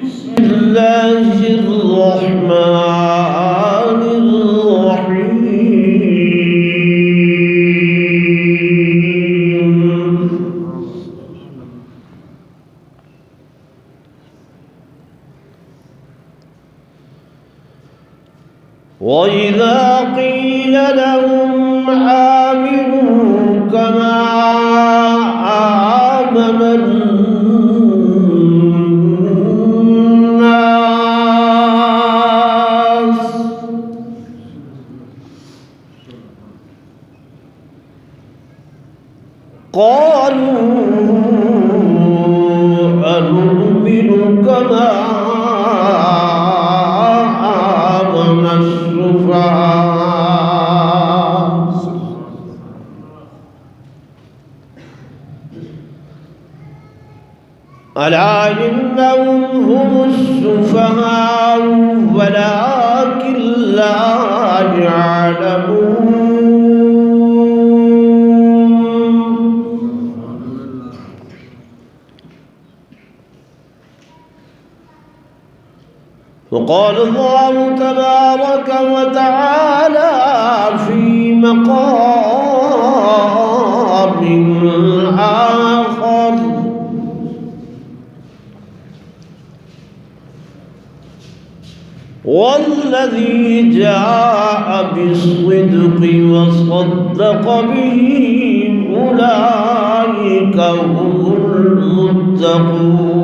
بسم الله الرحمن الرحيم وإذا قيل لهم آمنوا كما آمن الناس قالوا أنؤمن كما آمن السفهاء ألا إنهم هم السفهاء ولكن لا يعلمون وقال الله تبارك وتعالى في مقام آخر والذي جاء بالصدق وصدق به أولئك هم المتقون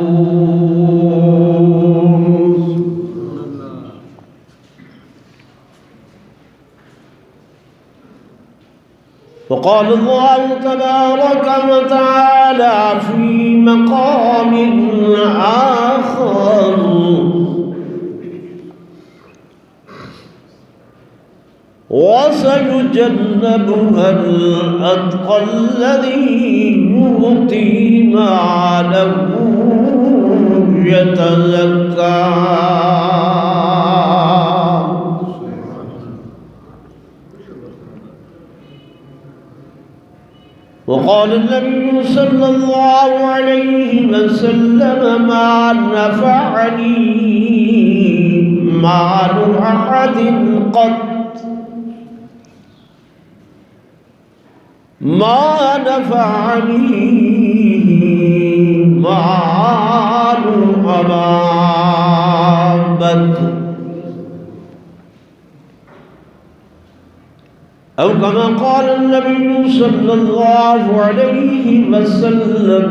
وقال الله تبارك وتعالى في مقام آخر وسيجنبها الأتقى الذي يؤتي ماله يتزكى وقال النبي صلى الله عليه وسلم ما نفعني مال أحد قط ما نفعني مال أبا بكر أو كما قال النبي صلى الله عليه وسلم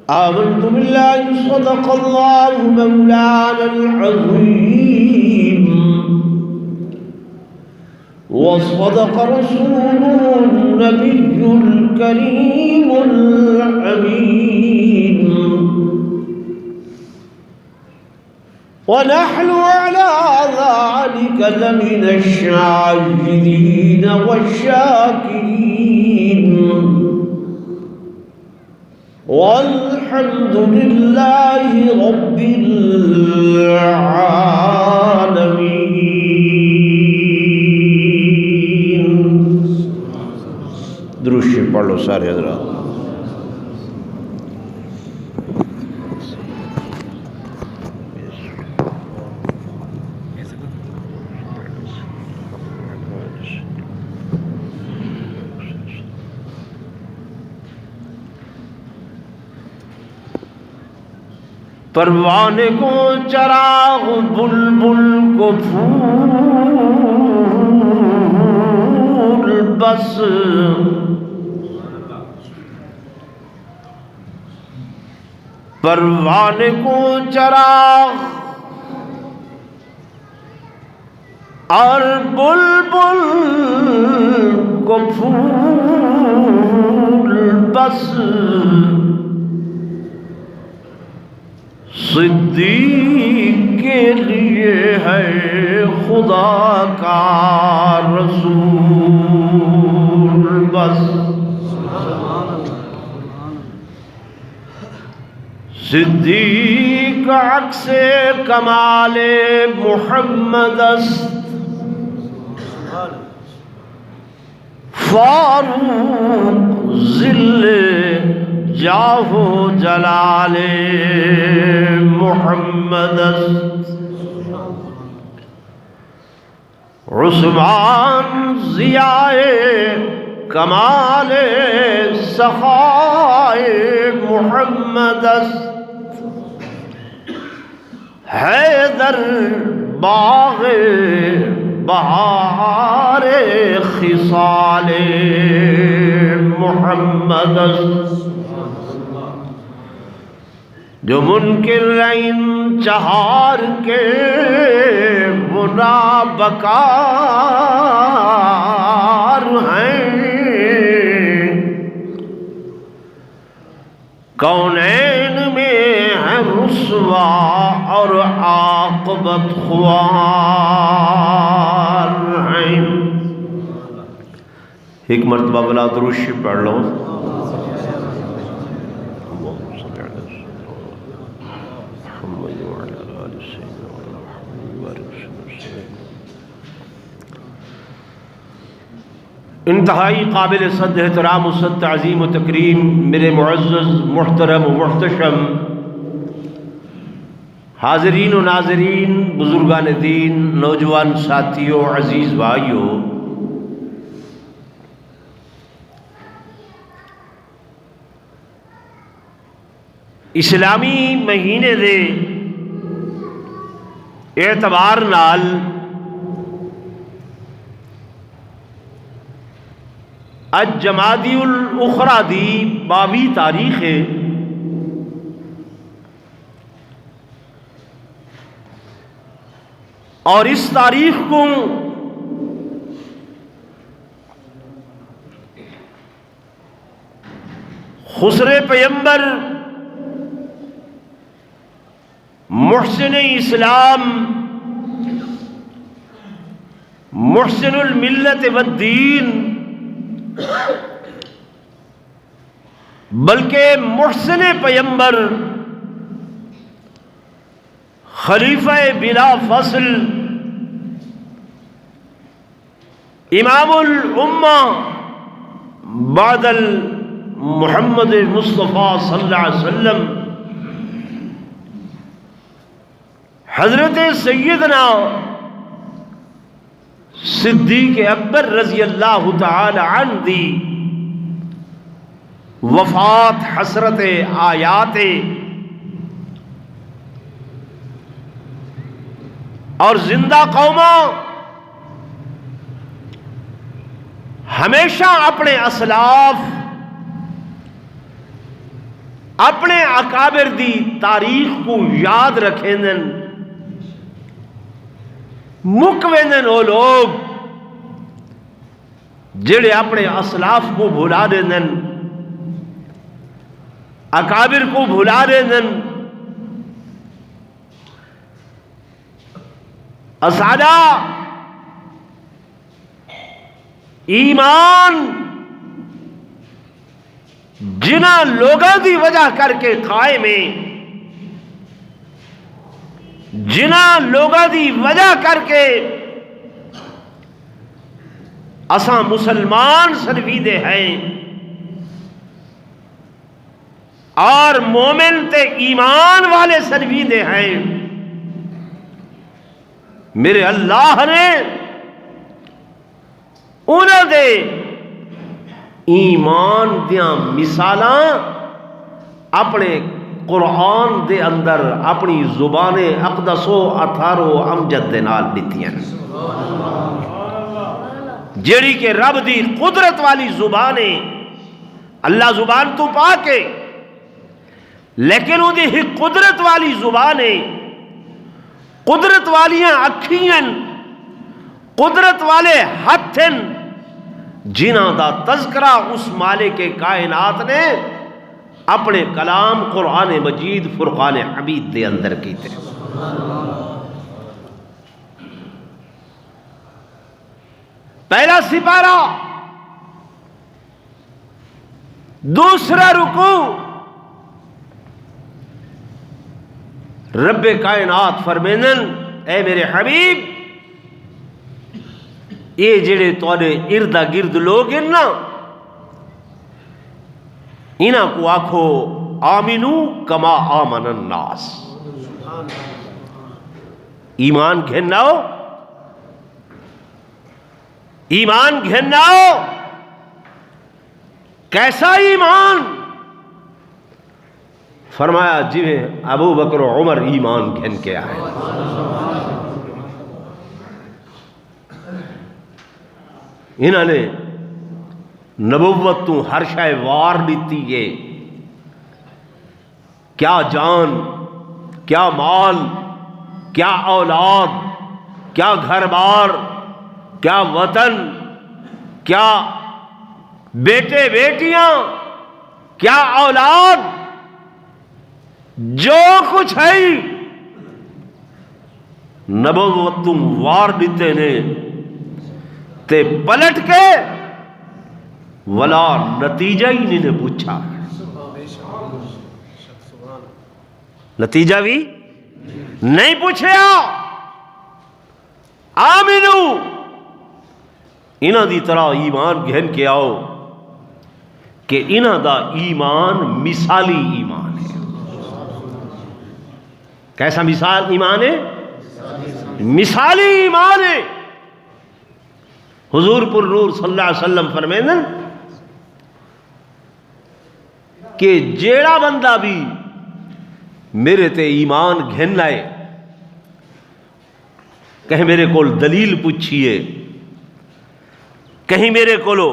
آمنت بالله صدق الله مولانا العظيم وصدق رسوله النبي الكريم الأمين ونحن على ذلك لمن الشاهدين والشاكرين والحمد لله رب العالمين. درود شریف پڑھ لو سارے حضرات. پروانے کو چراغ بلبل کو پھول بس پروانے کو چراغ اور بلبل کو پھول بس صدیق کے لیے ہے خدا کا رسول بس. صدیق عکس کمال محمد است فاروق ذل جاہ و جلال محمد عثمان ضیاء کمال سخائے محمد حیدر باغ بہار خصال محمد جو منکر عین چہار کے وہ نابکار ہیں کونین میں ہے رسوا اور عاقبت خوار ہیں۔ ایک مرتبہ بلا درود شریف پڑھ لو۔ انتہائی قابل صد احترام و صد تعظیم و تکریم میرے معزز محترم و محتشم حاضرین و ناظرین، بزرگان دین، نوجوان ساتھیوں، عزیز بھائیوں، اسلامی مہینے دے اعتبار نال اج جمادی الاخرى دی 22 تاریخ ہے۔ اور اس تاریخ کو خسر پیمبر محسن اسلام محسن الملت والدین بلکہ محسن پیمبر خلیفہ بلا فصل امام الامہ بعد محمد مصطفیٰ صلی اللہ علیہ وسلم حضرت سیدنا صدیق اکبر رضی اللہ تعالی عنہ دی وفات حسرت آیات اور زندہ قوموں ہمیشہ اپنے اسلاف اپنے اکابر دی تاریخ کو یاد رکھیں دن مکویندن وہ لوگ جڑے اپنے اسلاف کو بھلا دین، اکابر کو بھلا دین، اسادہ ایمان جنہ لوگوں دی وجہ کر کے قائم ہے، جنہ لوگوں دی وجہ کر کے اساں مسلمان سرویدے ہیں اور مومن تے ایمان والے سرویدے ہیں، میرے اللہ نے انہوں دے ایمان دیاں مثالاں اپنے قرآن دے اندر اپنی زبان اقدس و اطہر و امجد دے نال دیتیاں، جیڑی کہ رب دی قدرت والی زبان ہے۔ اللہ زبان تو پاک ہے لیکن وہ دی قدرت والی زبان ہے، قدرت والیاں اکھیاں، قدرت والے ہتھن جنہاں دا تذکرہ اس مالک کائنات نے اپنے کلام قرآن مجید فرقان حمید دے اندر کیتے۔ پہلا سپارہ، دوسرا رکوع، رب کائنات فرمینن اے میرے حبیب یہ جڑے تواڈے ارد گرد لوگ ہیں نا، انہاں کو آکھو آمنو کما آمن الناس، ایمان گھناؤ، ایمان گھناؤ۔ کیسا ایمان؟ فرمایا جویں ابو بکر و عمر ایمان گھن کے آئے۔ انہوں نے نبوت تو ہر شے وار دیتی ہے، کیا جان، کیا مال، کیا اولاد، کیا گھر بار، کیا وطن، کیا بیٹے بیٹیاں، کیا اولاد، جو کچھ ہے نبوت تو وار دیتے نے تے پلٹ کے ولا نتیجہ ہی نہیں نے پوچھا، نتیجہ بھی نہیں پوچھیا۔ آمنو، انہاں دی طرح ایمان گھن کے آؤ کہ انہاں دا ایمان مثالی ایمان ہے۔ کیسا مثال ایمان ہے؟ مثالی ایمان ہے۔ حضور پر نور صلی اللہ علیہ وسلم فرمائیں کہ جیڑا بندہ بھی میرے تے ایمان گھن لائے، کہیں میرے کول دلیل پوچھئے، کہیں میرے کولو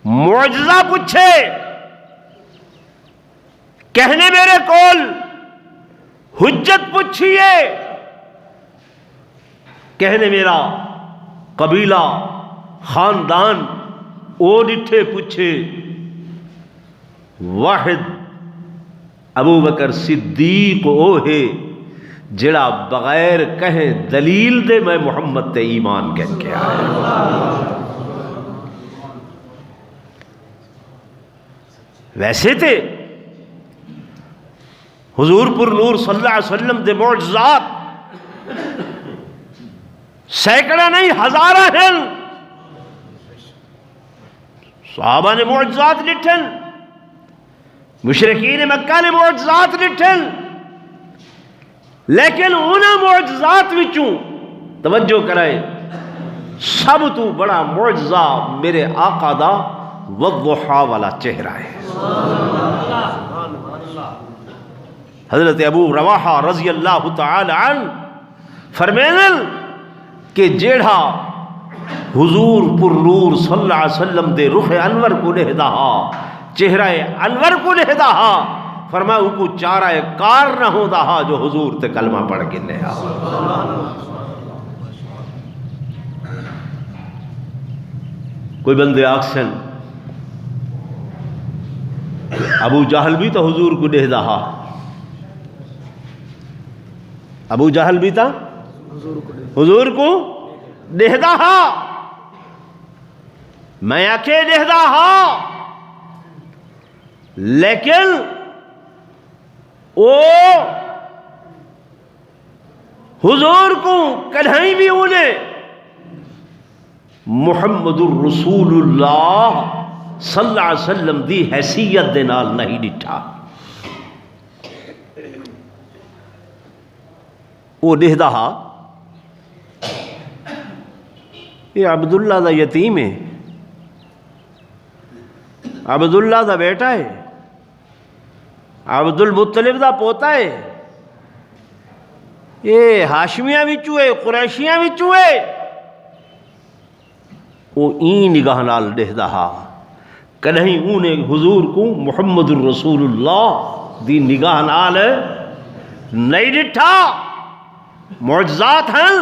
معجزہ پوچھے، کہنے میرے کول حجت پوچھئے، کہنے میرا قبیلہ خاندان او ڈٹھے پوچھے، واحد ابو بکر صدیق او ہے جڑا بغیر کہیں دلیل دے میں محمد تے ایمان کہہ کے آیا۔ ویسے تے حضور پر نور صلی اللہ علیہ وسلم دے معجزات سینکڑا نہیں ہزارہ ہیں۔ صحابہ نے معجزات لٹھن، مشرکین مکہ نے معجزات لٹھن، لیکن انہاں معجزات وچوں توجہ کرائے سب تو بڑا معجزہ میرے آقا دا والضحا والا چہرہ ہے۔ حضرت ابو رواحہ رضی اللہ تعالی عنہ فرمائیں کہ جیڑا حضور پر نور صلی اللہ علیہ وسلم دے رخ انور کو لہدا، چہرہ انور کو لہدا، فرمایا ان کو چارہ کار نہ ہو دا جو حضور تے کلمہ پڑھ کے لے آ۔ کوئی بندے آکسن ابو جہل بھی تو حضور کو لہدا، ابو جہل بھی تھا حضور کو لہدا، میں آکے لہدا ہاں، لیکن او حضور کو کہیں بھی انہیں محمد الرسول اللہ صلی اللہ علیہ وسلم دی حیثیت دے نال نہیں ڈٹھا۔ وہ لہدا ہاں یہ عبداللہ دا یتیم ہے، عبداللہ دا بیٹا ہے، عبد المطلب دا پوتا ہے، یہ ہاشمیاں وچوں ہے، قریشیاں وچوں ہے۔ وہ این نگاہ نال لہدا ہاں، کہیں انہیں حضور کو محمد الرسول اللہ دی نگاہ نال نہیں ڈٹھا۔ معجزات ہیں،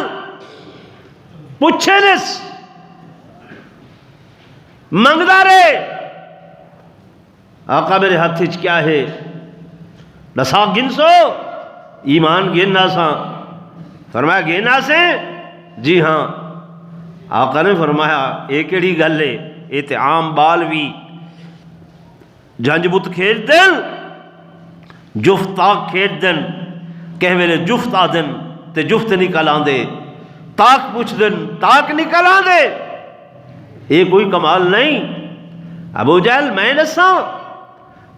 پوچھے نس منگدا رے آقا میرے ہاتھ وچ کیا ہے، نسا گنسو، ایمان گننا سا، فرمایا گننا سے، جی ہاں۔ آقا نے فرمایا ایک کیڑی گل ہے، یہ تے عام بال بھی جنج بت کھیل دن، جفت آگ کھیل دن، کہ میرے جفت آ دن تے جفت نکل آندے، تاک پوچھ دن تاک نکل آ دے، یہ کوئی کمال نہیں۔ ابو جہل میں دساں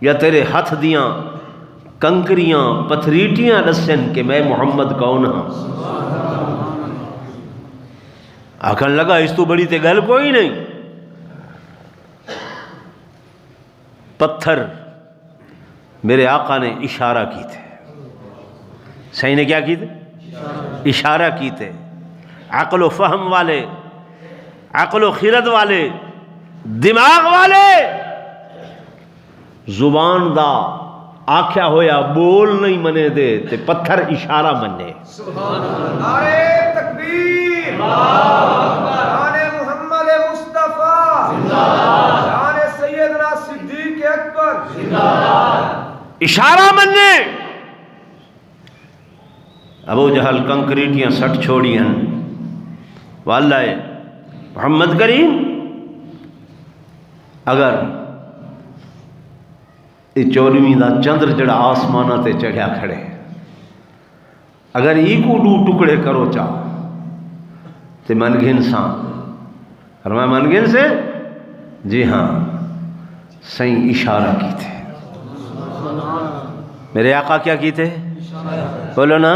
یا تیرے ہاتھ دیاں کنکریاں پتھریٹیاں دسن کہ میں محمد کون ہاں؟ آکھن لگا اس تو بڑی تے گل کوئی نہیں۔ پتھر میرے آقا نے اشارہ کی تھے، صحیح نے کیا کی تھے؟ اشارہ کی تھے۔ عقل و فہم والے، عقل و خرد والے، دماغ والے زبان دا آکھیا ہویا بول نہیں منے دے تے پتھر اشارہ منے۔ نعرہ تکبیر، شان محمد مصطفیٰ، شان سیدنا صدیق اکبر، اشارہ منے۔ ابو جہل کنکریٹیاں سٹ چھوڑی ہیں، واللہ محمد کریم اگر یہ 14ویں دا چندر جڑا آسمانہ تے چڑھیا کھڑے، اگر ای کو 2 ٹکڑے کرو چاہو تے من گھن ساں، فرمایا من گھن سے؟ جی ہاں، صحیح اشارہ کی تھے میرے آقا، کیا کی تھے؟ بولو نا،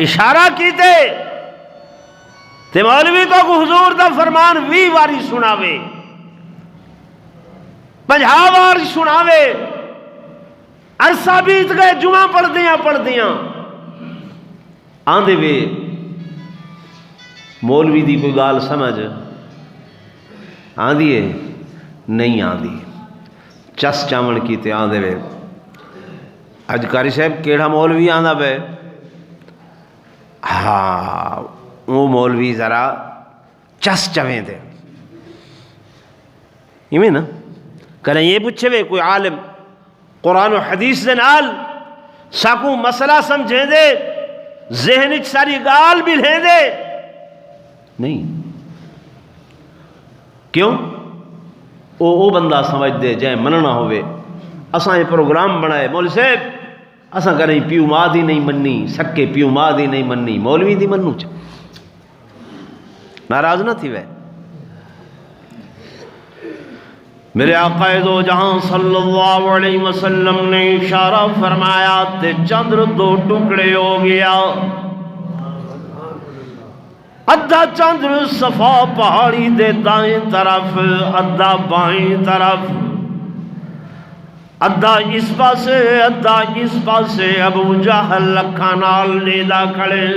اشارہ کی تھے۔ تے مولوی تو حضور دا فرمان 20 واری سناوے، 50 وار سناوے، عرصہ بیت گئے، جمعہ پڑھ دیاں آندے وے مولوی دی کوئی گال سمجھ آندھی ہے؟ نہیں آندھی۔ چس چاون کیتے آندے وے۔ اج قاری صاحب کیڑا مولوی آندا پے؟ ہاں وہ مولوی ذرا چس چویں دے، ایویں نا کہیں یہ پوچھے وے کوئی عالم قرآن و حدیث دے نال ساکوں مسئلہ سمجھیں دے، ذہن وچ ساری گال بھی لیں دے؟ نہیں، کیوں؟ او بندہ سمجھ دے جائیں مننا ہوئے۔ اساں یہ پروگرام بنائے مولوی صاحب، اساں کریں پیو ماں دی نہیں مننی، سکے پیو ماں دی نہیں مننی، مولوی دی مننو چا، ناراض نہ تھی وے۔ میرے آقا دو جہاں صلی اللہ علیہ وسلم نے اشارہ فرمایا تے چندر 2 ٹکڑے ہو گیا۔ ادھا چندر صفا پہاڑی دے دائیں طرف، ادھا بائیں طرف، ادھا اس پاسے ادھا اس پاسے۔ ابو جہل لکھاں نال نیدا کھڑے،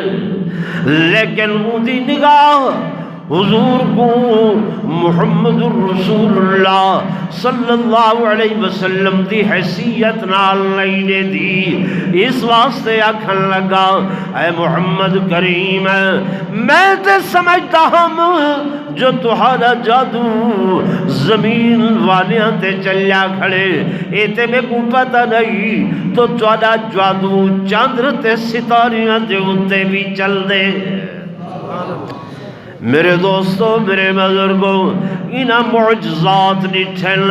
لیکن ان دی نگاہ حضور کو محمد الرسول اللہ صلی اللہ علیہ وسلم دی حیثیت نال نہیں دے دی، اس واسطے آکھن لگا اے محمد کریم میں تے سمجھتا ہم جو تہاڈا جادو زمین والیاں تے چلیا کھڑے، اے تے میں کو پتہ نہیں تو تہاڈا جادو چاندر تے ستاریاں دے اُتے بھی چل دے۔ میرے دوستو، میرے بزرگوں، انہاں معجزات ڈٹھن،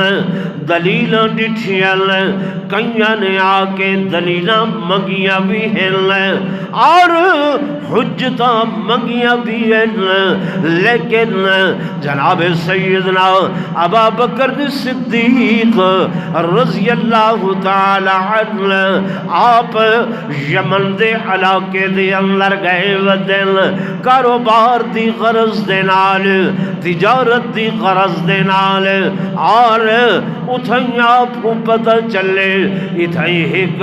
دلیلاں ڈٹھیاں، کئیاں نے آ کے دلیلاں منگیاں بھی ہیں اور حجتاں منگیاں بھی ہیں، لیکن جناب سیدنا ابا بکر صدیق رضی اللہ تعالی عنہ آپ یمن دے علاقے دے اندر گئے ودن کاروبار دی غرض دے نال، تجارت دی غرض دے نال، اور اتھائیں آپ کو پتہ چلے اتھائیں ایک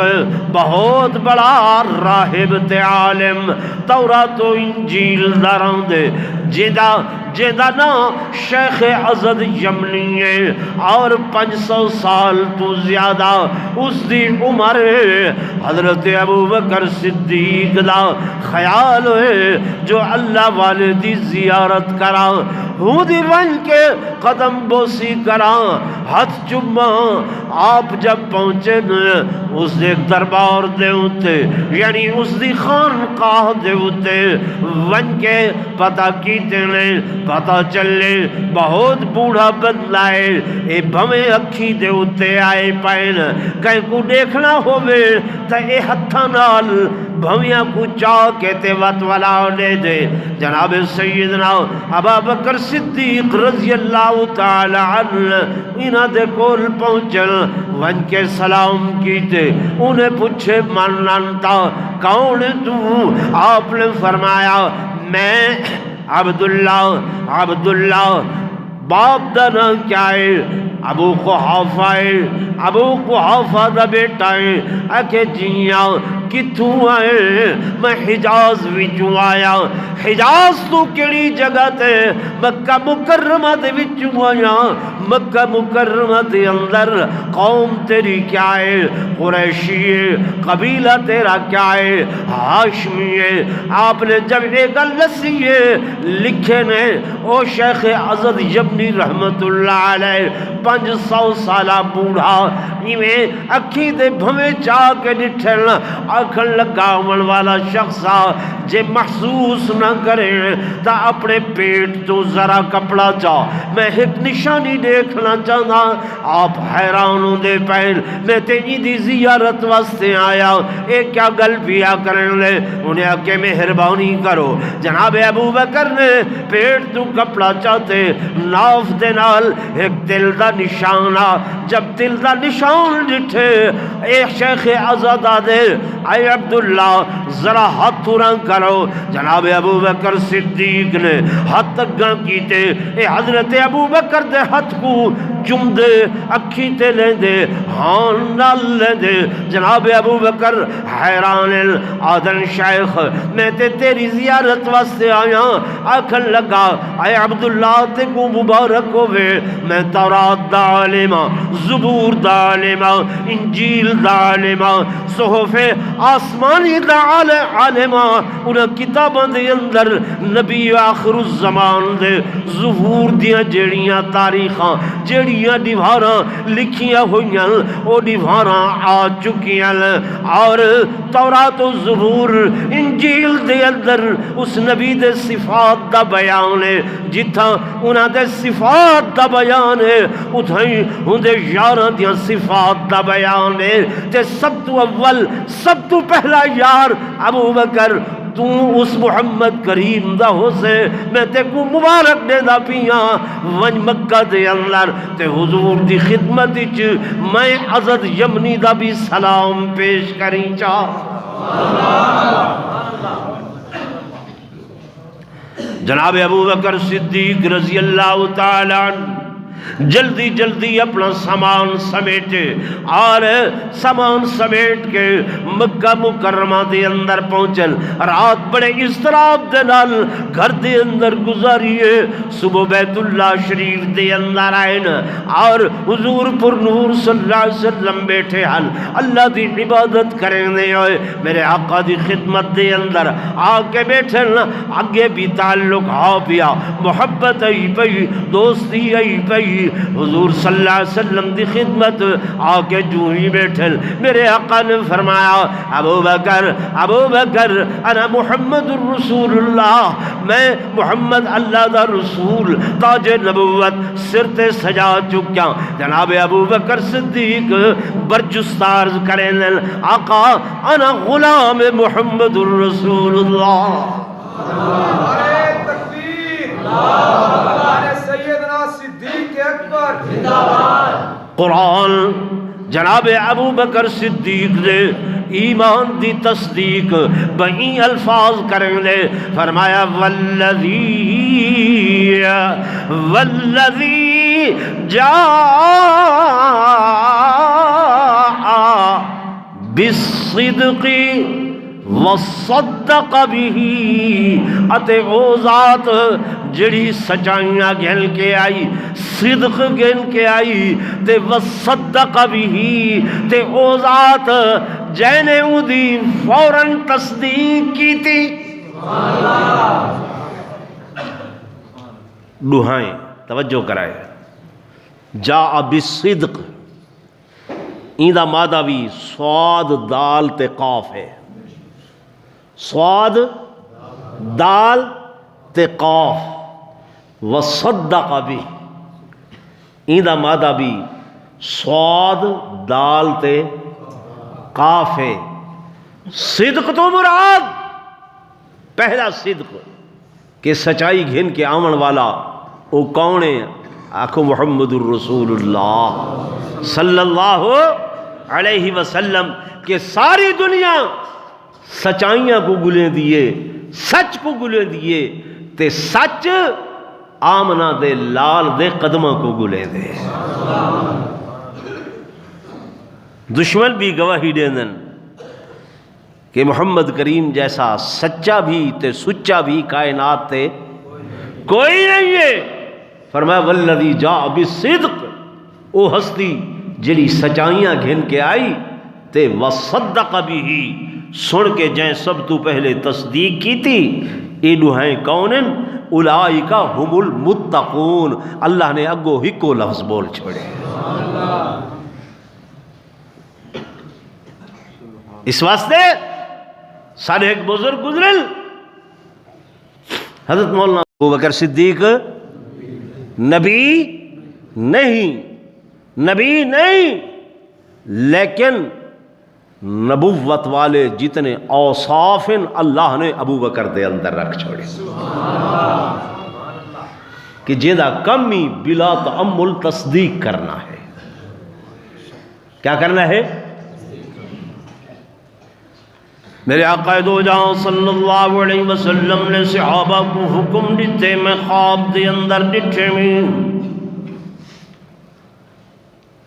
بہت بڑا راہب تے عالم تورات و انجیل داران دے جیدہ نا شیخ عزد یمنی ہے اور 500 سال تو زیادہ اس دی عمر ہے۔ حضرت ابو بکر صدیق دا خیال ہے جو اللہ والے دی زیارت کرا، ہوں دی ون کے قدم بوسی کرا، ہاتھ چمہ۔ آپ جب پہنچے اس دے دربار دے ہوتے، یعنی اس دی خانقاہ دے ہوتے ون کے پتہ کیتے نے، پتہ چلے بہت بوڑھا بندہ ہے، اے بھویں اکھی دے ہوتے آئے پائن، کہیں کو دیکھنا ہوئے تا اے ہتھا نال بھویاں کو چاہ کے تے وط والا دے دے جناب سیدنا ابا بکر صدیق رضی اللہ تعالی عنہ انہاں دے کول پہنچن ون کے سلام کیتے انہیں پوچھے مننتا کون تو؟ آپ نے فرمایا میں عبداللہ باپ دا نام کیا ہے؟ ابو قحافہ ہے۔ ابو قحافہ دا بیٹا ہے۔ اکے جیاں کتوں آئے؟ میں حجاز وچوں آیا۔ حجاز تو کیڑی جگہ تے؟ مکہ مکرمہ دے وچوں آیا۔ مکہ مکرمہ دے اندر قوم تیری کیا ہے؟ قریشی ہے۔ قبیلہ تیرا کیا ہے؟ ہاشمی ہے۔ آپ نے جب ایک لسی لکھے نے او شیخ عزد یمنی رحمت اللہ علیہ 500 سالہ بوڑھا ایویں اکھی دے بھویں چاہ کے ڈٹھن آکھن لگاون والا شخصا جے محسوس نہ کرے تا اپنے پیٹ تو ذرا کپڑا چاہ میں ایک نشانی دیکھنا چاہتا۔ آپ حیرانوں دے پہل میں تیری دی زیارت واسطے آیا ایک کیا گل پیا کریں لے انہیں آکے مہربانی کرو۔ جناب ابو بکر نے پیٹ تو کپڑا چاہتے ناف دے نال ایک دل دا نشانہ جب دل دا نشان ڈٹھے اے شیخ عزادہ دے اے عبداللہ ذرا ہاتھ رنگ کرو۔ جناب ابو بکر صدیق نے ہاتھ گاں کیتے اے حضرت ابو بکر دے ہاتھ کو چم دے اکھی تے لیں دے ہان نال لیں دے۔ جناب ابو بکر حیران آدن شیخ میں تے تیری زیارت واسطے آیا آکھن لگا اے عبداللہ تے کو مبارک ہوئے میں تورات دا عالمہ زبور دا عالمہ انجیل دا عالمہ صحف آسمانی دا عالمہ انہاں کتاباں دے اندر نبی آخر الزمان دے ظہور دیاں جیڑیاں تاریخاں جیڑیاں دیواراں لکھیاں ہوئیاں او دیواراں آ چکیاں اور تورات و زبور انجیل دے اندر اس نبی دے صفات دا بیان ہے جتھاں انہاں دے صفات دا بیان ہے اتھائیں اندے یاراں دیاں صفات دا بیان ہے تے سب تو اول سب تو پہلا یار ابو بکر تو اس محمد کریم دا ہو سے میں تے کو مبارک دے دا پیاں ونج مکہ دے اندر تے حضور دی خدمت وچ میں عزد یمنی دا بھی سلام پیش کریں چاہ۔ جناب ابو بکر صدیق رضی اللہ تعالیٰ عنہ جلدی جلدی اپنا سامان سمیٹے اور سامان سمیٹ کے مکہ مکرمہ دے اندر پہنچن رات بڑے اضطراب دے نال گھر دے اندر گزاریے صبح بیت اللہ شریف دے اندر آئین اور حضور پر نور صلی اللہ علیہ وسلم بیٹھے حل اللہ دی عبادت کریں دے ہوئے میرے آقا دی خدمت دے اندر آکے بیٹھے آگے بھی تعلق ہو پیا محبت ای پئی دوستی ای پئی حضور صلی اللہ علیہ وسلم دی خدمت آکے جو ہی بیٹھے میرے آقا نے فرمایا ابو بکر انا محمد الرسول اللہ میں محمد اللہ دا رسول تاج نبوت سر تے سجا چکیا۔ جناب ابو بکر صدیق برجستار کریں آقا انا غلام محمد الرسول اللہ۔ قرآن جناب ابو بکر صدیق نے ایمان دی تصدیق بہی الفاظ کریں لے فرمایا والذی جاء بالصدق وصدق بھی اتے او ذات جڑی سچائیاں گھن کے آئی صدق گھن کے آئی تے وصدق بھی تے او ذات جینے دی فوراً تصدیق کی تھی۔ دعائیں توجہ کرائے جاء بالصدق ایندہ مادہ بھی صاد دال تے قاف ہے صاد دال تے قاف وصدق بھی ایندہ مادہ بھی صاد دال تے قاف ہے صدق تو مراد پہلا صدق کہ سچائی گھن کے آمن والا وہ کون ہے؟ آخو محمد الرسول اللہ صلی اللہ علیہ وسلم کہ ساری دنیا سچائیاں کو گلیں دیے، سچ کو گلیں دیے، تے سچ آمنہ دے لال دے قدمہ کو گلیں دے۔ دشمن بھی گواہی دیندن کہ محمد کریم جیسا سچا بھی تے سچا بھی کائنات تے کوئی نہیں ہے۔ فرمایا والذی جاء بالصدق، او ہستی جڑی سچائیاں گھن کے آئی تے وصدق بھی، سن کے جائیں سب تو پہلے تصدیق کی تھی، ایڈو ہیں کونن اولائکا ہم المتقون۔ اللہ نے اگو ہکو لفظ بول چھوڑے۔ اس واسطے سارے ایک بزرگ گزرل حضرت مولانا ابوبکر صدیق نبی نہیں لیکن نبوت والے جتنے اوصاف اللہ نے ابو بکر دے اندر رکھ چھوڑے کہ جیدہ کمی بلا تأمل تصدیق کرنا ہے۔ کیا کرنا ہے؟ میرے آقا دو جہاں صلی اللہ علیہ وسلم نے صحابہ کو حکم دیتے میں خواب دے اندر ڈٹھے میں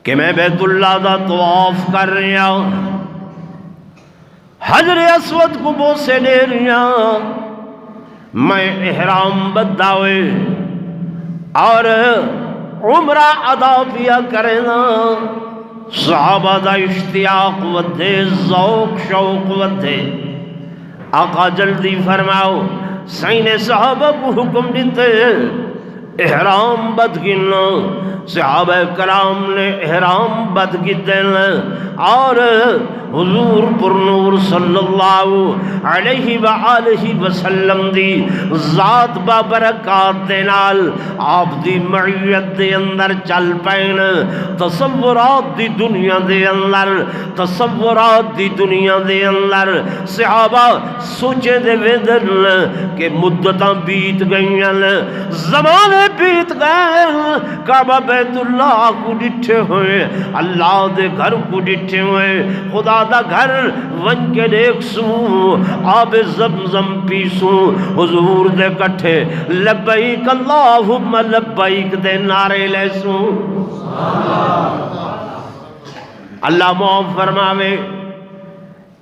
کہ میں بیت اللہ دا طواف کر رہا، حجر اسود کو بوسے دے رہا، میں احرام بدھا ہوئے اور عمرہ ادا کیا کرنا۔ صحابہ دا اشتیاق ودھے، ذوق شوق ودھے۔ آقا جلدی فرماؤ، سینے صحابہ کو حکم دیتے احرام بدھ گننا۔ صحابہ کرام نے احرام بدھ گدن اور حضور پر نور صلی اللہ علیہ وآلہ وسلم دی ذات بابرکات دے نال آپ دی معیت دے اندر چل پین۔ تصورات دی دنیا دے اندر، تصورات دی دنیا دے اندر صحابہ سوچے دے ویدن کہ مدتاں بیت گئیاں، زمانے بیت گئے، کعبہ بیت اللہ کو ڈٹھے ہوئے، اللہ دے گھر کو ڈٹھے ہوئے، خدا دا گھر ون کے دیکھ سوں، آب زمزم پیسوں، حضور دے کٹھے لبیک اللہم لبیک دے نعرے لے سوں۔ اللہ معاف فرماوے،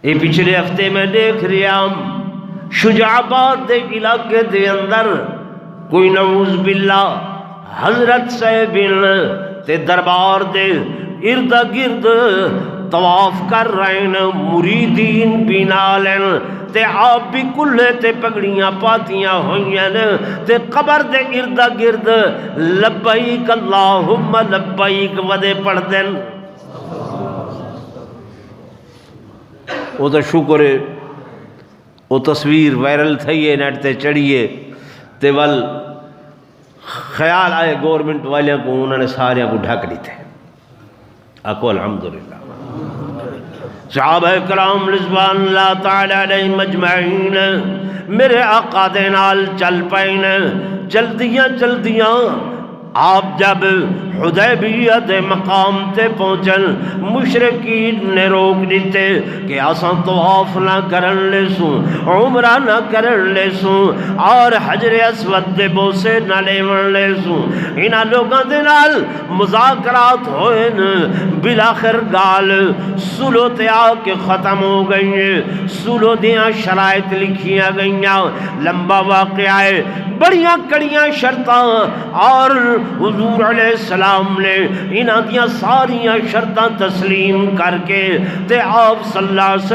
یہ پچھلے ہفتے میں دیکھ رہا ہم شجاعباد دے علاقے دے اندر کوئی نعوذ باللہ حضرت صاحبین تے دربار دے ارد گرد طواف کر رہے ہیں، مریدین بھی نالن تے آپ بھی کلے تے پگڑیاں پاتیاں ہوئیاں تے قبر دے ارد گرد لبیک اللہم لبیک ودے پڑھ دیں۔ وہ تو شکر ہے، وہ تصویر وائرل تھئیے نیٹ تے چڑھیے تے ول خیال آئے گورنمنٹ والے کو، انہوں نے سارے کو ڈھک لی تھے۔ اکو الحمدللہ۔ صحابہ کرام رضوان اللہ تعالی علیہ مجمعین میرے آقا دے نال چل پائن، چلدیاں آپ جب حدیبیہ دے مقام تے پہنچن، مشرکین نے روک دیتے کہ آساں طواف نہ کرن لے سوں، عمرہ نہ کرن لے سوں اور حجر اسود دے بوسے نہ لیون لے سوں۔ انہاں لوگاں دے نال مذاکرات ہوئے، بلاخر گال سلو تے آ کے ختم ہو گئی، سلو دیاں شرائط لکھیاں گئیاں، لمبا واقعہ ہے، بڑیاں کڑیاں شرطاں، اور حضور علیہ السلام نے انہاں دیاں ساریاں شرطاں تسلیم کر کے تے آپ صلی اللہ علیہ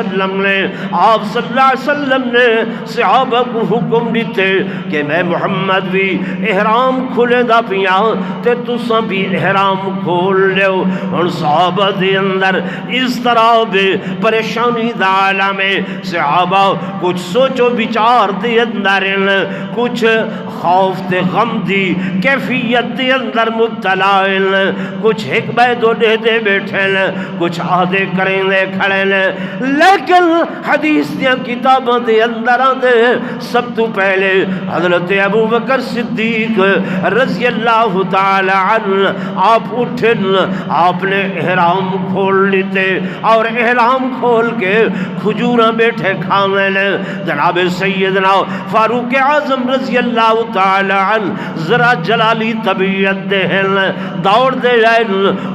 وسلم نے صحابہ کو حکم دیتے کہ میں محمد بھی احرام کھلے دا پیا تے تساں بھی احرام کھول لیو۔ اور صحابہ دے اندر اس طرح دے پریشانی دا عالم ہے، صحابہ کچھ سوچو بچار دے اندر، کچھ خوف تے غم دی کیفیت دے اندر مبتلا ہیں، کچھ ایک بے دو دے دے بیٹھے ہیں، کچھ آدھے کریں دے کھڑے ہیں، لیکن حدیث دیا کتابوں دے اندر آدھے سب تو پہلے حضرت ابو بکر صدیق رضی اللہ تعالی عنہ آپ اٹھن، آپ نے احرام کھول لیتے اور احرام کھول کے کھجوراں بیٹھے کھانے لیں۔ جناب سیدنا فاروق اعظم رضی اللہ تعالی عنہ ذرا جلالی طبیعت دے ہیں، دوڑ دے جائیں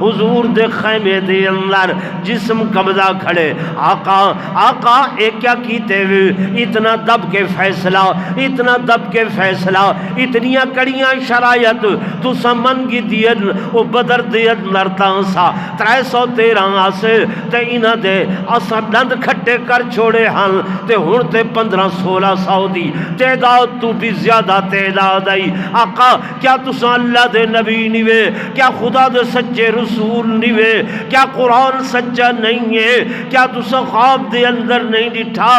حضور دے خیمے دے اندر، جسم قبضہ کھڑے، آقا آقا ایک کیا کیتے ہوئے، اتنا دب کے فیصلہ، اتنا دب کے فیصلہ، اتنیاں کڑیاں شرائط تو سمن کی دین او بدر دے اندر تانسا 313 آسے تے انہ دے اسا دند کھٹے کر چھوڑے ہن تے ہن تے 1500-1600 دی تعداد تو بھی زیادہ تعداد آئی۔ آقا کیا تسا اللہ دے نبی نیوے، کیا خدا دے سچے رسول نیوے، کیا قرآن سچا نہیں ہے، کیا تسا خواب دے اندر نہیں ڈٹھا؟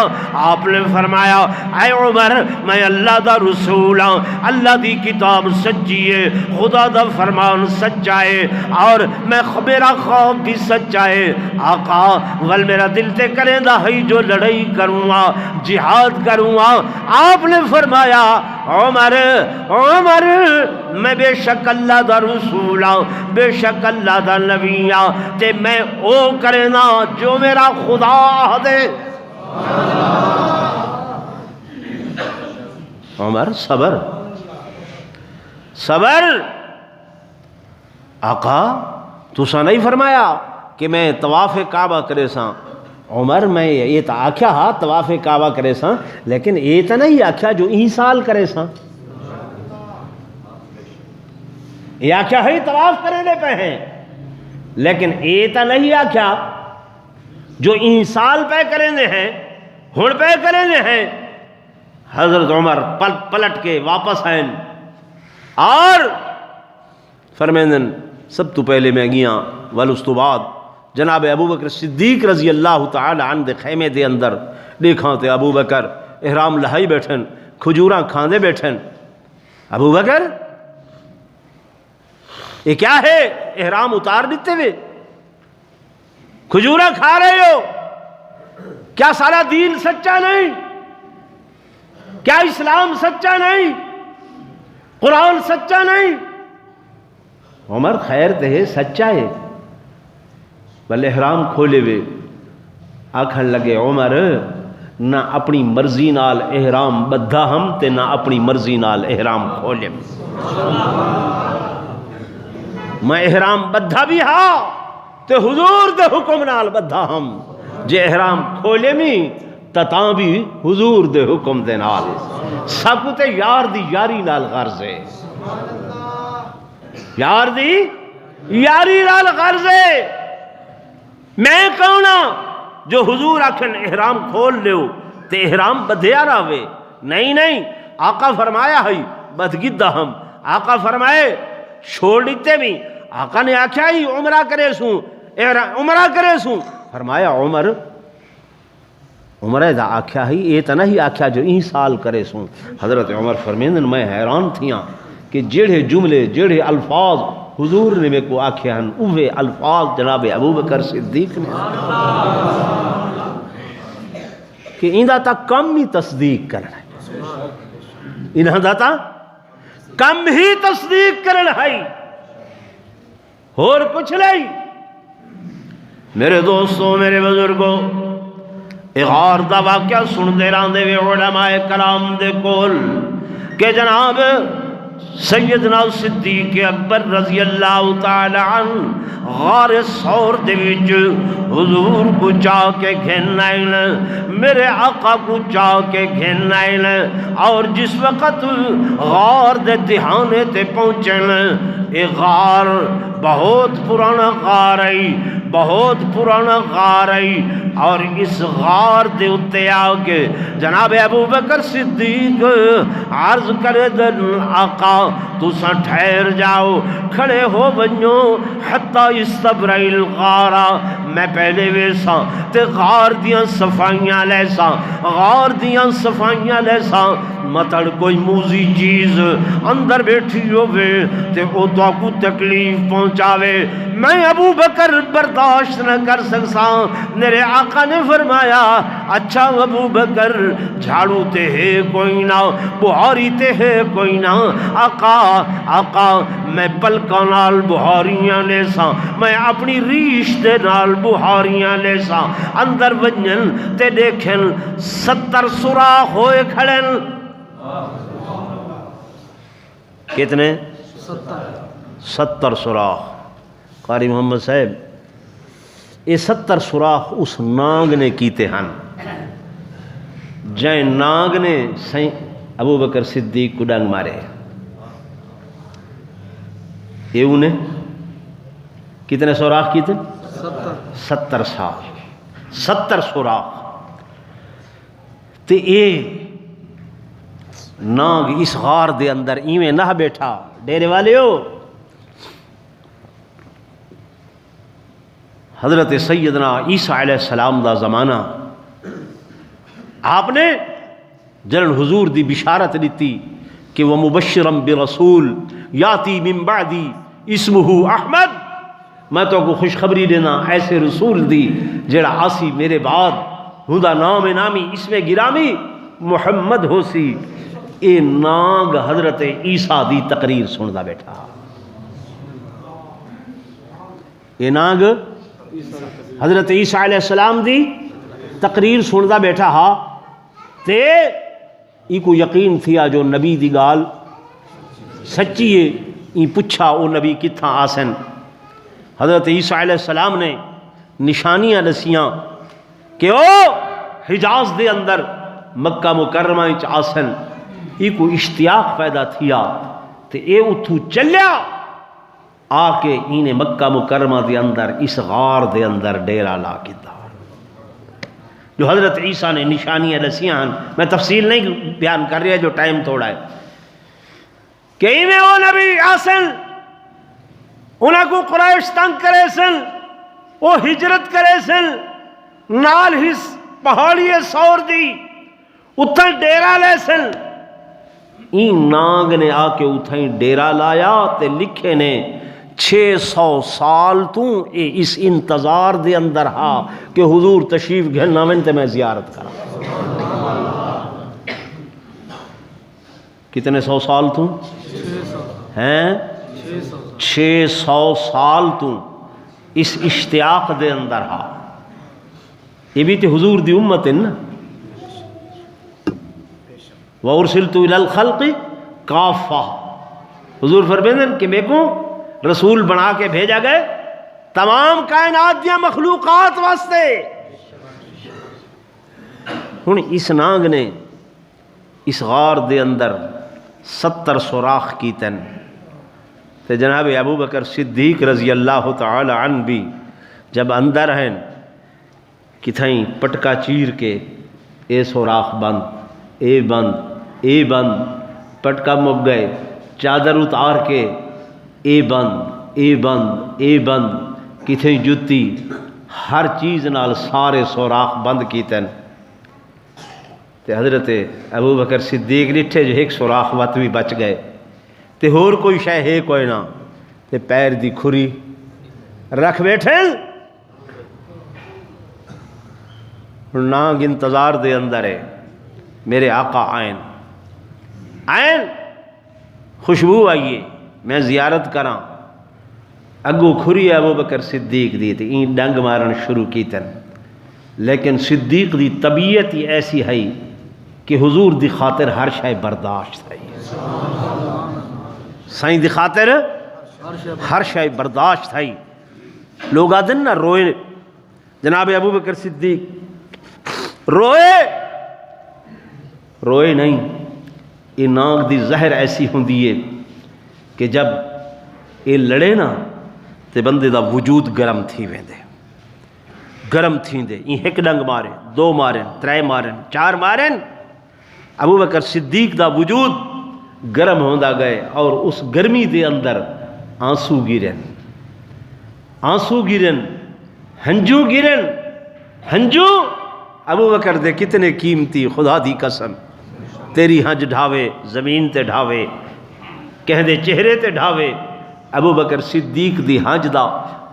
آپ نے فرمایا اے عمر میں اللہ دا رسول ہوں، اللہ دی کتاب سچی ہے، خدا دا فرمان سچا ہے اور میرا خواب بھی سچا ہے۔ آقا ول میرا دل تے کریں دا ہے جو لڑائی کروں گا، جہاد کروں گا۔ آپ نے فرمایا عمر عمر میں بے شک اللہ دا رسول ہوں، بے شک اللہ دا نبی ہوں، تے میں او کریں نا جو میرا خدا دے۔ عمر صبر صبر۔ آقا تسا نہیں فرمایا کہ میں طواف کعبہ کرے ساں؟ عمر میں یہ تا آکھیا ہاں طواف کعبہ کرے ساں، لیکن یہ تا نہیں آکھیا جو این سال کرے ساں، یہ آکھیا ہے طواف کرے لے پہ ہیں، لیکن یہ تا نہیں آکھیا جو این سال پہ کریں دے ہیں ہن پہ کریں دے ہیں۔ حضرت عمر پلٹ کے واپس آئیں اور فرمیندن سب تو پہلے میں گیاں اس تو بعد جناب ابو بکر صدیق رضی اللہ تعالی عنہ دے خیمے دے اندر دیکھاں تے ابو بکر احرام لہائی بیٹھن، کھجوراں کھاندے بیٹھن۔ ابو بکر یہ کیا ہے؟ احرام اتار دیتے ہوئے کھجوراں کھا رہے ہو؟ کیا سارا دین سچا نہیں؟ کیا اسلام سچا نہیں؟ قرآن سچا نہیں؟ عمر خیر تے سچا ہے، بل احرام کھولے ہوئے آکھن لگے عمر نہ اپنی مرضی نال احرام بدھا ہم تے نہ اپنی مرضی نال احرام کھولے، میں احرام بدھا بھی ہاں تے حضور دے حکم نال بدھا ہم، جے احرام کھولے میں تتاں بھی حضور دے حکم دے نال، سب تے یار دی یاری نال غرض ہے، یار دی یاری نال غرض ہے۔ میں کہنا جو حضور آکھن احرام کھول لیو تے احرام بدھیا رہے، نہیں نہیں، آقا فرمایا ہے بدگدہ ہم، آقا فرمائے چھوڑ دیتے بھی، آقا نے آکھا ہی عمرہ کرے سوں، عمرہ کرے سوں، فرمایا عمرہ دا آکھا ہی یہ تنہ ہی آکھا جو این سال کرے سوں۔ حضرت عمر فرمیندن میں حیران تھیاں کہ جڑے جملے جڑے الفاظ حضور نے میں کو آکھے ہیں اوہ الفاظ جناب ابو بکر صدیق نے کہ اندہ تا کم ہی تصدیق کرنا ہے، اندہ تا کم ہی تصدیق کرنا ہے اور کچھ نہیں۔ میرے دوستوں میرے بزرگوں غار دا واقعہ سن دے راندے وے علماء کرام دے کول کہ جناب سیدنا صدیق اکبر رضی اللہ تعالی عنہ غار ثور دے وچ حضور کو چاہ کے گھن آئین، میرے آقا کو چاہ کے گھن آئین، اور جس وقت غار دے دہانے تے پہنچن، اے غار بہت پرانا غار آئی، بہت پرانا غار آئی، اور اس غار دے اتے آگے جناب ابو بکر صدیق عرض کرے دن آقا تسا ٹھہر جاؤ، کھڑے ہو بنو حتی استبرئ الغارا، میں پہلے ویسا تے غار دیاں صفائیاں لیسا، غار دیاں صفائیاں لیسا، مطڑ کوئی موزی چیز اندر بیٹھی ہوئے تے او تو کو تکلیف پہنچاوے، میں ابو بکر برداشت نہ کر سکسا۔ میرے آقا نے فرمایا اچھا ابو بکر جھاڑو تے ہے کوئی نہ، بہاری تے ہے کوئی نہ، آقا میں پلکاں نال بہاریاں لے سا، میں اپنی ریش دے نال بہاریاں لے سا، اندر ونجن تے دیکھن 70 سوراخ ہوئے کھڑن۔ کتنے؟ 70 سوراخ۔ قاری محمد صاحب یہ 70 سوراخ اس نانگ نے کیتے ہن جائیں نانگ نے سائیں ابو بکر صدیق کو ڈنگ مارے۔ یہ انہیں کتنے سوراخ کیتے؟ 70 سال، 70 سوراخ۔ تے اے نانگ اس غار دے اندر ایویں نہ بیٹھا، ڈیرے والے ہو حضرت سیدنا عیسیٰ علیہ السلام دا زمانہ، آپ نے جلن حضور دی بشارت دیتی کہ وہ مبشرم برسول یاتی من بعدی اسمہ احمد، میں تو کو خوشخبری دینا ایسے رسول دی جڑا آسی میرے بعد، ہدا نام نامی اسم گرامی محمد ہو سی۔ اے نانگ حضرت عیسیٰ دی تقریر سندا بیٹھا، اے نانگ حضرت عیسیٰ علیہ السلام دی تقریر سندا بیٹھا ہا، تے ای کو یقین تھیا جو نبی دی گال سچی ہے۔ ای پچھا او نبی کتھاں آسن، حضرت عیسیٰ علیہ السلام نے نشانیاں دسیاں کہ او حجاز دے اندر مکہ مکرمہ وچ آسن۔ ای کو اشتیاق پیدا تھیا تے اے اتھو چلیا آ کے اینے مکہ مکرمہ دے اندر اس غار دے اندر ڈیرا لا کیتا جو حضرت عیسیٰ نے نشانیاں دسیاں ہیں۔ میں تفصیل نہیں بیان کر رہا جو ٹائم تھوڑا ہے کہ ایویں او نبی آسن، انہاں کو قریش تنگ کرے سن، وہ ہجرت کرے سن، نال ہس پہاڑی سور دی اتھاں ڈیرا لے سن۔ این نانگ نے آ کے اتھاں ڈیرا لایا تے لکھے نے 600 سال تو اے اس انتظار دے اندر ہا کہ حضور تشریف گھن آویں تے میں زیارت کرا۔ کتنے 100 سال تو ہیں؟ 600 سال تو اس اشتیاق دے اندر ہا۔ یہ بھی تے حضور دی امت ہے نا، وَأُرْسِلْتُ إِلَى الْخَلْقِ كَافَّةً، حضور فرمائیں کہ میں کو رسول بنا کے بھیجا گئے تمام کائنات دیا مخلوقات واسطے۔ ہن اس نانگ نے اس غار دے اندر 70 سوراخ کیتن تے جناب ابو بکر صدیق رضی اللہ تعالی عنہ بھی جب اندر ہیں کتھائیں پٹکا چیر کے اے سوراخ بند، اے بند، اے بند، پٹکا مک گئے، چادر اتار کے اے بند، اے بند، اے بند، کتھیں جتی ہر چیز نال سارے سوراخ بند کیتن۔ تے حضرت ابو بکر صدیق ڈٹھے جو ایک سوراخ وقت بھی بچ گئے تے ہور کوئی شے ہے کوئی نہ، تے پیر دی کھری رکھ بیٹھے۔ نانگ انتظار دے اندر ہے میرے آقا آئین، آئین خوشبو آئیے میں زیارت کراں، اگو کھری ابو بکر صدیق دی تے این ڈنگ مارن شروع کیتن، لیکن صدیق دی طبیعت ہی ایسی ہے کہ حضور دی خاطر ہر شے برداشت ہے، سائیں دی خاطر ہر شے برداشت ہے۔ لوگ آدن نہ روئے، جناب ابو بکر صدیق روئے نہیں، یہ نانگ دی زہر ایسی ہوندی ہے کہ جب یہ لڑے نا تے بندے دا وجود گرم تھی ویندے، گرم تھیندے، یہ ایک ڈنگ مارے، 2 مارن، 3 مارن، 4 مارن، ابو بکر صدیق دا وجود گرم ہوندا گئے اور اس گرمی دے اندر آنسو گرن، آنسو گرن، ہنجو گرن ہنجو ابو بکر دے کتنے قیمتی، خدا دی قسم تیری ہنج ڈھاوے زمین تے ڈھاوے کہیں دے چہرے تے ڈھاوے۔ ابو بکر صدیق دی ہنج دا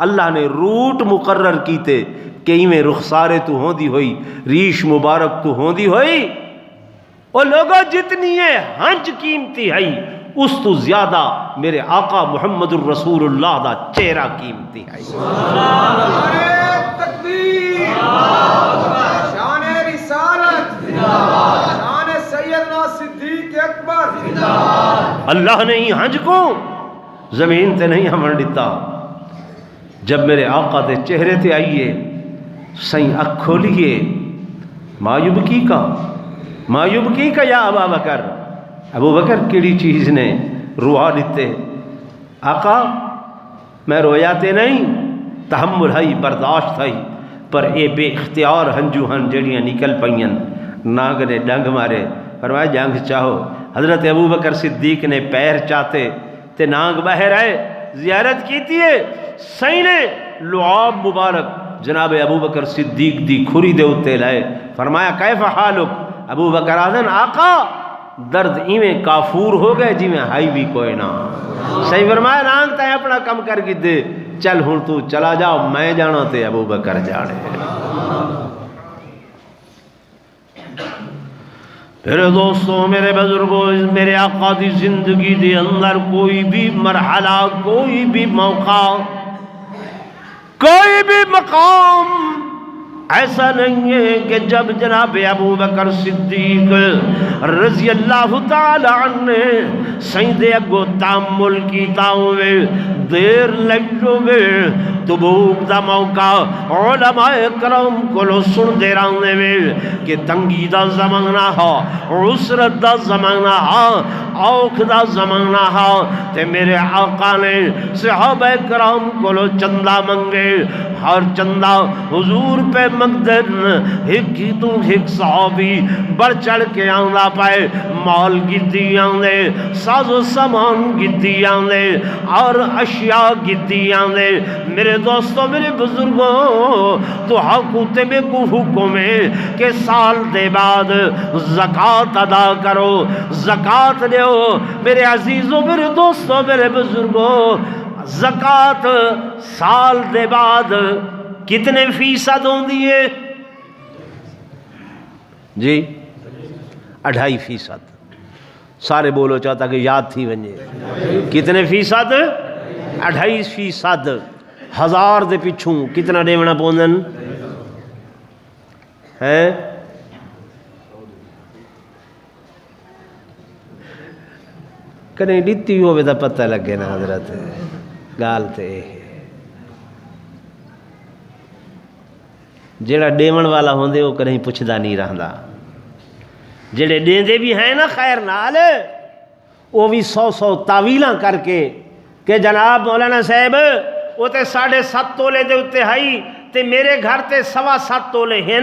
اللہ نے روٹ مقرر کیتے کہ میں رخسارے تو ہوندی ہوئی، ریش مبارک تو ہوندی ہوئی، اور لوگوں جتنی ہے ہنج قیمتی ہے اس تو زیادہ میرے آقا محمد الرسول اللہ دا چہرہ قیمتی ہے۔ تکبیر، شان رسالت، شان سیدنا صدیق اکبر۔ اللہ نے ہی ہنج کو زمین تے نہیں ہمن دیتا۔ جب میرے آقا دے چہرے تے آئیے سائیں اکھ کھولیے، مایوب کی کا یا ابا بکر، ابو بکر کیڑی چیز نے روحا دیتے؟ آقا میں رویا تے نہیں، تحمل ہے برداشت ہے، پر اے بے اختیار ہنجو ہن جڑیاں نکل پئین۔ ناگ نے ڈنگ مارے، فرمایا جنگ چاہو۔ حضرت ابو بکر صدیق نے پیر چاہتے تے ناگ باہر آئے، زیارت کیتی ہے، سائیں نے لعاب مبارک جناب ابو بکر صدیق دی کھری دے اتے لائے، فرمایا کیف حالک؟ ابو بکر آدھن آقا درد ایویں کافور ہو گئے جی میں ہائی بھی کوئی نہ۔ صحیح فرمایا نانگ تے اپنا کم کر کی دے، چل ہن تو چلا جاؤ، میں جانا تے ابو بکر جانے۔ میرے دوستوں، میرے بزرگوں، میرے آقا دی زندگی دے اندر کوئی بھی مرحلہ، کوئی بھی موقع، کوئی بھی مقام ایسا نہیں ہے کہ جب جناب ابو بکر صدیق رضی اللہ تعالی عنہ سیندے اگو تعمل کیتا ہوئے دیر لگ ہوئے تبوک دا موقع علماء کرام کو سن دے رہنے میں کہ تنگی دا زمانہ ہا، عسرت دا زمانہ ہا، اوکھ دا زمانہ ہا، تے میرے آقا نے صحابہ کرام کو چندہ منگے، ہر چندہ حضور پہ مقدر ایک ہی تو ایک صحابی بڑھ چڑھ کے آندا پائے، مال گدی آندے، ساز و سامان گدی آندے، اور اشیاء گدی آندے۔ میرے دوستوں، میرے بزرگوں، تو حقوق میں کو حکم ہے کہ سال دے بعد زکاة ادا کرو، زکاة دیو۔ میرے عزیزوں، میرے دوستوں، میرے بزرگوں، زکاة سال دے بعد کتنے فیصد ہوندی ہے جی؟ 2.5%۔ سارے بولو چاہتا کہ یاد تھی ونجے، کتنے فیصد؟ 2.5%۔ 1000 دے پچھوں کتنا دیونا پوندن ہے؟ کہیں ڈیتی ہوئے دا پتہ لگے نا حضرت، گال تے جیڑا ڈیون والا ہوندے وہ کہیں پوچھدا نہیں رہندا، جیڑے ڈیندے بھی ہیں نا خیر نال، وہ بھی 100 تاویلاں کر کے کہ جناب مولانا صاحب وہ تے 7.5 تولے دے اتے ہائی تے میرے گھر تے 7.25 تولے ہیں،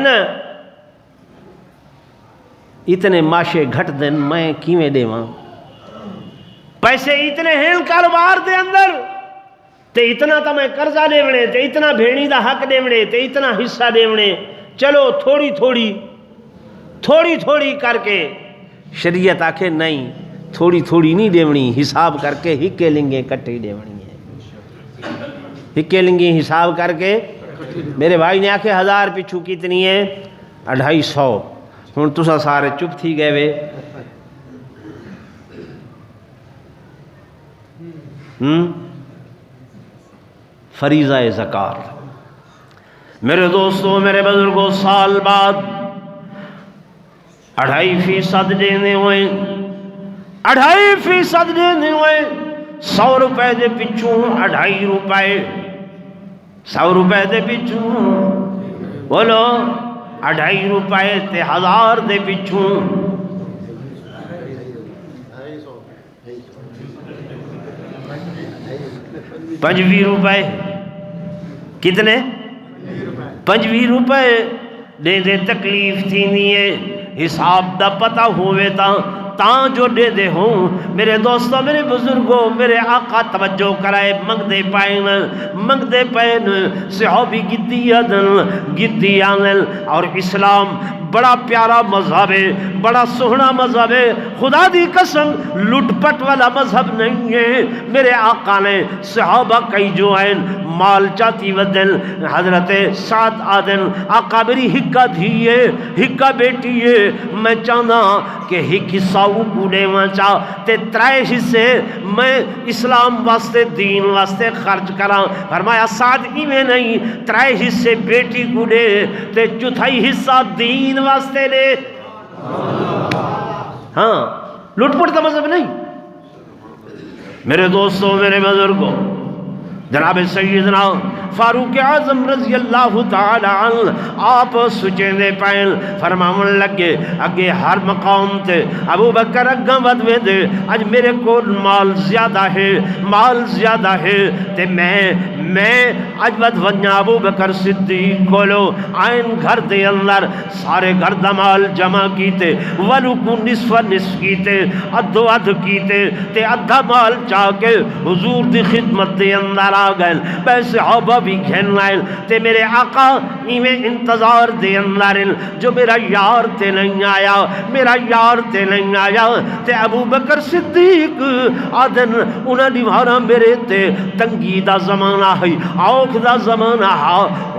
اتنے ماشے گھٹ دن میں کیویں دیواں؟ پیسے اتنے ہیں کاروبار دے اندر، تے اتنا تا میں قرضہ دیونے، تے اتنا بھیڑی دا حق دیونے، تے اتنا حصہ دیونے، چلو تھوڑی تھوڑی کر کے۔ شریعت آکھے نہیں، تھوڑی نہیں دیونی، حساب کر کے ہکے لنگے کٹی دیونی ہے، ہکے لنگے حساب کر کے۔ میرے بھائی نے آکھے 1000 پچھو کتنی ہے؟ 250۔ ہن تسا سارے چپ تھی گئے وے، فریضہ زکوٰۃ۔ میرے دوستوں، میرے بزرگوں، سال بعد 2.5% دینے ہوئے، 2.5% دینے ہوئے، 100 روپے دے پچھوں 2.5 روپے، 100 روپے دے پچھوں بولو 2.5 روپے تے 1000 دے پچھوں 25 روپے۔ کتنے؟ 25 روپے دے تکلیف تھی نہیں ہے، حساب دا پتہ ہوئے تاں جو دے دے ہوں میرے دوستوں میرے بزرگوں میرے آقا توجہ کرائے منگ دے پین صحابی گدی آنل اور اسلام بڑا پیارا مذہب ہے بڑا سہنا مذہب ہے خدا دی قسم لٹ پٹ والا مذہب نہیں ہے میرے آقا نے صحابہ کئی جو ہیں مال چاتی ودل حضرت سعد آدن آقا میری ہکا دھیے ہکا بیٹی ہے میں چاہنا کہ ہک حصہ کوڑے میں چاہ تے ترائے حصے میں اسلام واسطے دین واسطے خرچ کراں فرمایا سعد ایویں نہیں ترائے حصے بیٹی کوڑے تے چوتھائی حصہ دین واسطے لے ہاں لٹ پٹ کا مذہب نہیں میرے دوستوں میرے بزرگوں جناب سیدنا فاروق اعظم رضی اللہ تعالی عنہ آپ سچیں دے پائن فرماون لگے اگے ہر مقام تے ابو بکر اگاں ودوے دے اج میرے کو مال زیادہ ہے تے میں اج ود ونجا ابو بکر صدیق کولو آئین گھر دے اندر سارے گھر دا مال جمع کیتے ولو کو نصف کیتے ادھو ادھ کیتے تے ادھا مال چاہ کے حضور دی خدمت دے اندر آ گئے بے صحابہ بھی گھن لائن تے میرے آقا ایویں انتظار دے اندر جو میرا یار تے نہیں آیا تے ابو بکر صدیق آدن انہاں دیوارا میرے تے تنگی دا زمانہ ہے آوکھ دا زمانہ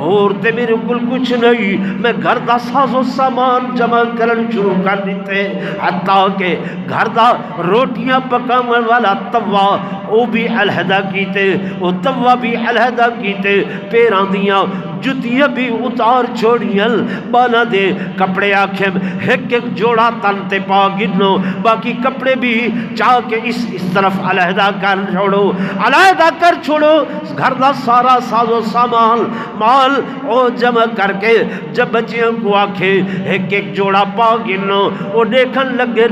اور تے میرے کل کچھ نہیں میں گھر دا ساز و سامان جمع کرن شروع کر دیتے حتیٰ کہ گھر دا روٹیاں پکاون والا توا وہ بھی علیحدہ کیتے وہ توا بھی علیحدہ کیتے پیران دیاں جتیاں بھی اتار چھوڑیاں بانا دے کپڑے آکھیں ایک جوڑا تن تے پا گنو باقی کپڑے بھی چاہ کے اس طرف علیحدہ کر چھوڑو گھر دا سارا ساز و سامان مال او جمع کر کے جب بچیاں کو آکھے ایک جوڑا پا گنو وہ دیکھن لگے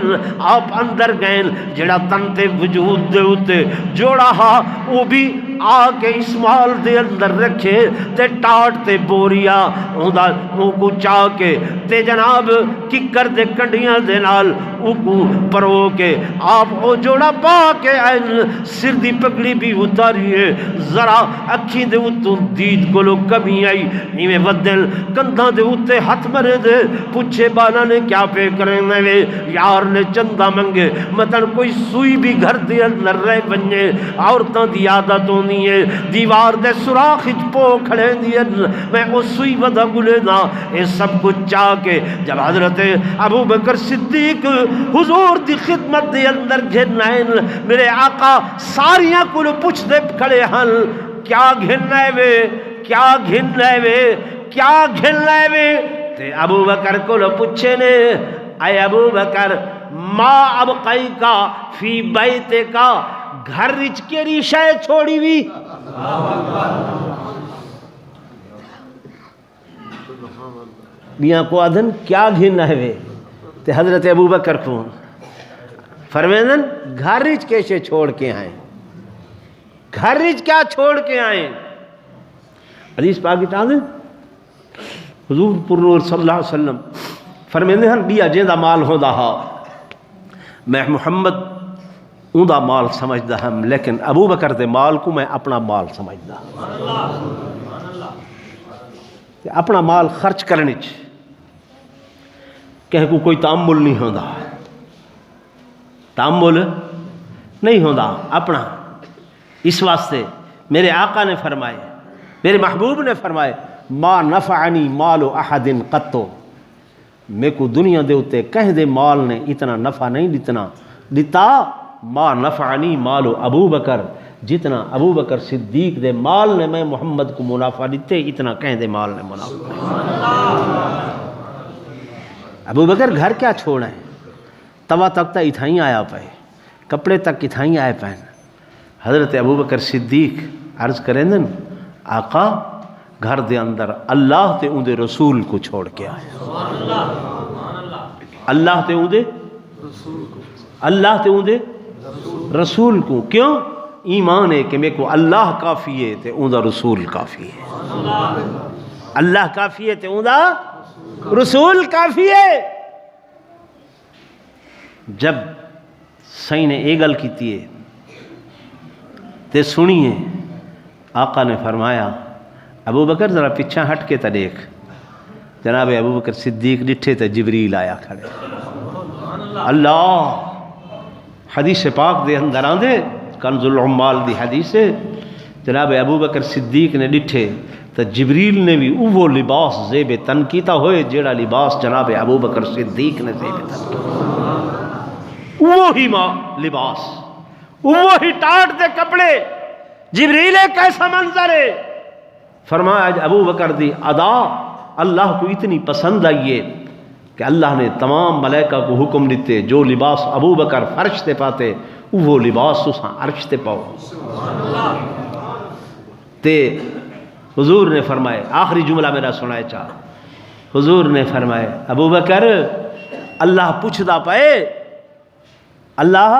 آپ اندر گئے جڑا تن تے وجود دے ہوتے جوڑا ہاں وہ بھی آ کے اس مال دے اندر رکھے تے ٹاٹ تے بوریا او کو چاہ کے تے جناب ککر دے کنڈیاں دے نال او کو پرو کے آپ او جوڑا پا کے سر دی پگڑی بھی اتاریے ذرا اکھی دے اتوں دید کو لو کمی آئی ایویں ودل کندھاں دے اتے ہاتھ مرے دے پوچھے بانا نے کیا پہ کریں میں یار نے چندہ منگے مطلب کوئی سوئی بھی گھر دے اندر رہ بنجے عورتاں دی عادت ہونی ہے دیوار دے سراخ پو کھڑے دیا میں اس سوئی ودا گلے نا یہ سب کچھ چاہ کے جب حضرت ابو بکر صدیق حضور دی خدمت دے اندر گھنائیں میرے آقا ساریاں کو پوچھ دے کھڑے ہن کیا گھنائے وے تے ابو بکر کو پوچھے نے اے ابو بکر ما ابقائی کا فی بیتے کا گھر رچ کے ریشہ چھوڑی بھی بیاں کو آدھن کیا گھن ہے تے حضرت ابو بکر کو فرمیدن گھر رچ کیسے چھوڑ کے آئیں گھر رچ کیا چھوڑ کے آئیں حدیث پاکی تاندن حضور پرنور صلی اللہ علیہ وسلم فرمیدن بیا جیندہ مال ہو دا ہا میں محمد اوندا مال سمجھدا ہم لیکن ابو بکر دے مال کو میں اپنا مال سمجھدا اپنا مال خرچ کرنے کہ کوئی تعامل نہیں ہوندا اپنا اس واسطے میرے آقا نے فرمائے میرے محبوب نے فرمائے ما نفعنی مال احد قطو میں کو دنیا دے ہوتے کہیں دے مال نے اتنا نفع نہیں دیتا ما نفعنی مال ابو بکر جتنا ابو بکر صدیق دے مال نے میں محمد کو منافع دیتے اتنا کہیں دے مال نے منافع ابو بکر گھر کیا چھوڑا ہے توا تک تا اتھائیں آیا پائے کپڑے تک اتھائیں آئے پائے حضرت ابو بکر صدیق عرض کریں دن آقا گھر دے اندر اللہ تے اون دے رسول کو چھوڑ کے آئے اللہ تے اون دے رسول کو کیوں ایمان ہے کہ میں کو اللہ کافی ہے تے اون دا رسول کافی ہے اللہ کافی ہے تے اون دا رسول کافی ہے جب سائیں نے یہ گل کی تے سنیے، آقا نے فرمایا ابو بکر ذرا پیچھا ہٹ کے تا دیکھ۔ جناب ابو بکر صدیق ڈٹھے تے جبریل آیا کھڑے۔ اللہ حدیث پاک دے اندر آندے کنز العمال دی حدیث ہے، جناب ابو بکر صدیق نے ڈٹھے تو جبریل نے بھی وہ لباس زیب تن کیتا ہوئے جیڑا لباس جناب ابو بکر صدیق نے زیب تن کیتا، وہی لباس، وہی ٹاٹ دے کپڑے۔ جبریل کیسا منظر ہے؟ فرمایا ابو بکر دی ادا اللہ کو اتنی پسند آئی ہے کہ اللہ نے تمام ملائکہ کو حکم دیتے جو لباس ابو بکر فرش تے پاتے وہ لباس تساں عرش تے پاؤ۔ تے حضور نے فرمائے، آخری جملہ میرا سنائے چاہ، حضور نے فرمائے ابو بکر اللہ پوچھدا پائے، اللہ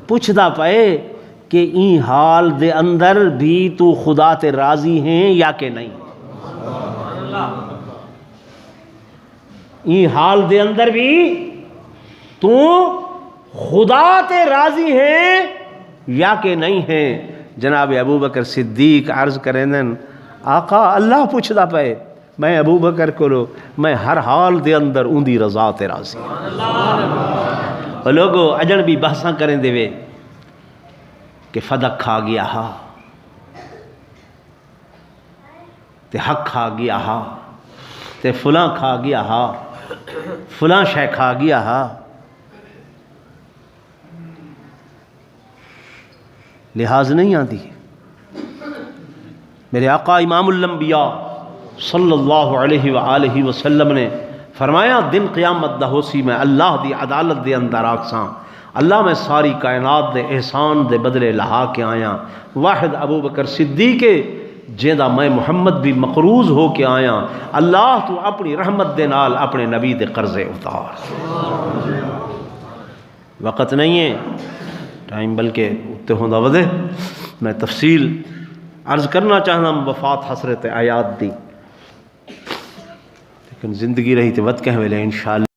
پوچھدا پائے کہ این حال دے اندر بھی تو خدا تے راضی ہیں یا کہ نہیں؟ این حال دے اندر بھی تو خدا تے راضی ہیں یا کہ نہیں ہیں؟ جناب ابو بکر صدیق عرض کریں دن آقا اللہ پوچھدا پائے، میں ابو بکر کرو میں ہر حال دے اندر ان دی رضا تے راضی ہوں۔ لوگو اجن بھی بحثاں کریں دے وے کہ فدق کھا گیا ہا تے حق کھا گیا ہا تے فلاں کھا گیا ہا فلاں شے کھا گیا ہا۔ لحاظ نہیں آتی۔ میرے آقا امام الانبیاء صلی اللہ علیہ وآلہ وسلم نے فرمایا دن قیامت دا ہوسی میں اللہ دی عدالت دے اندر آکساں، اللہ میں ساری کائنات دے احسان دے بدلے لہا کے آیا، واحد ابو بکر صدیق جیدہ میں محمد بھی مقروض ہو کے آیا، اللہ تو اپنی رحمت دے نال اپنے نبی دے قرضے اتار۔ وقت نہیں ہے ٹائم بلکہ اتے ہوندہ ودے، میں تفصیل عرض کرنا چاہنا وفات حسرت آیات دی، لیکن زندگی رہی تو ود کہہ ویلے انشاءاللہ